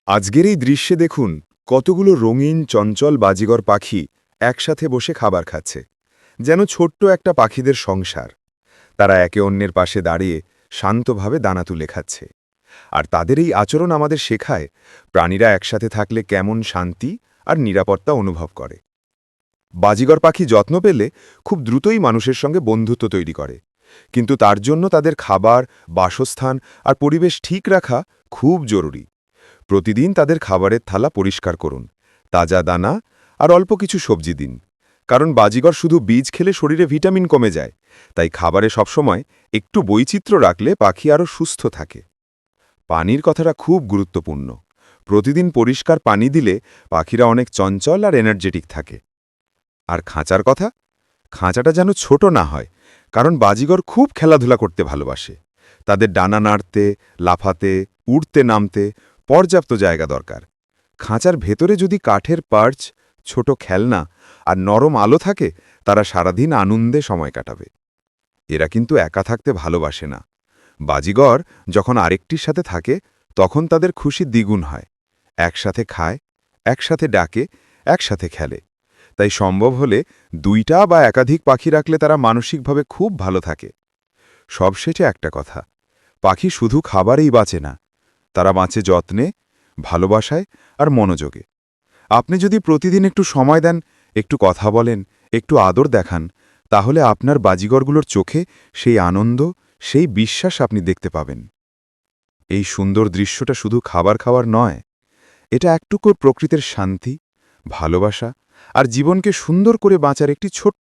আজকের এই দৃশ্যে দেখুন কতগুলো রঙিন চঞ্চল বাজিগর পাখি একসাথে বসে খাবার খাচ্ছে, যেন ছোট্ট একটা পাখিদের সংসার। তারা একে অন্যের পাশে দাঁড়িয়ে শান্তভাবে দানা তুলে খাচ্ছে। আর তাদের এই আচরণ আমাদের শেখায় প্রাণীরা একসাথে থাকলে কেমন শান্তি আর নিরাপত্তা অনুভব করে। বাজিগর পাখি যত্ন পেলে খুব দ্রুতই মানুষের সঙ্গে বন্ধুত্ব তৈরি করে, কিন্তু তার জন্য তাদের খাবার, বাসস্থান আর পরিবেশ ঠিক রাখা খুব জরুরি। প্রতিদিন তাদের খাবারের থালা পরিষ্কার করুন, তাজা দানা আর অল্প কিছু সবজি দিন। কারণ বাজিগর শুধু বীজ খেলে শরীরে ভিটামিন কমে যায়, তাই খাবারে সবসময় একটু বৈচিত্র্য রাখলে পাখি আরও সুস্থ থাকে। পানির কথাটা খুব গুরুত্বপূর্ণ। প্রতিদিন পরিষ্কার পানি দিলে পাখিরা অনেক চঞ্চল আর এনার্জেটিক থাকে। আর খাঁচার কথা, খাঁচাটা যেন ছোট না হয়, কারণ বাজিগর খুব খেলাধুলা করতে ভালোবাসে। তাদের ডানা নাড়তে, লাফাতে, উড়তে নামতে পর্যাপ্ত জায়গা দরকার। খাঁচার ভেতরে যদি কাঠের পার্চ, ছোট খেলনা আর নরম আলো থাকে, তারা সারাদিন আনন্দে সময় কাটাবে। এরা কিন্তু একা থাকতে ভালোবাসে না। বাজিগর যখন আরেকটির সাথে থাকে, তখন তাদের খুশি দ্বিগুণ হয়। একসাথে খায়, একসাথে ডাকে, একসাথে খেলে। তাই সম্ভব হলে 2টা বা একাধিক পাখি রাখলে তারা মানসিকভাবে খুব ভালো থাকে। সবশেষে একটা কথা, পাখি শুধু খাবারেই বাঁচে না, তারা বাঁচে যত্নে, ভালোবাসায় আর মনোযোগে। আপনি যদি প্রতিদিন একটু সময় দেন, একটু কথা বলেন, একটু আদর দেখান, তাহলে আপনার বাজিগরগুলোর চোখে সেই আনন্দ, সেই বিশ্বাস আপনি দেখতে পাবেন। এই সুন্দর দৃশ্যটা শুধু খাবার খাওয়ার নয়, এটা একটুকু প্রকৃতির শান্তি, ভালোবাসা আর জীবনকে সুন্দর করে বাঁচার একটি ছোট্ট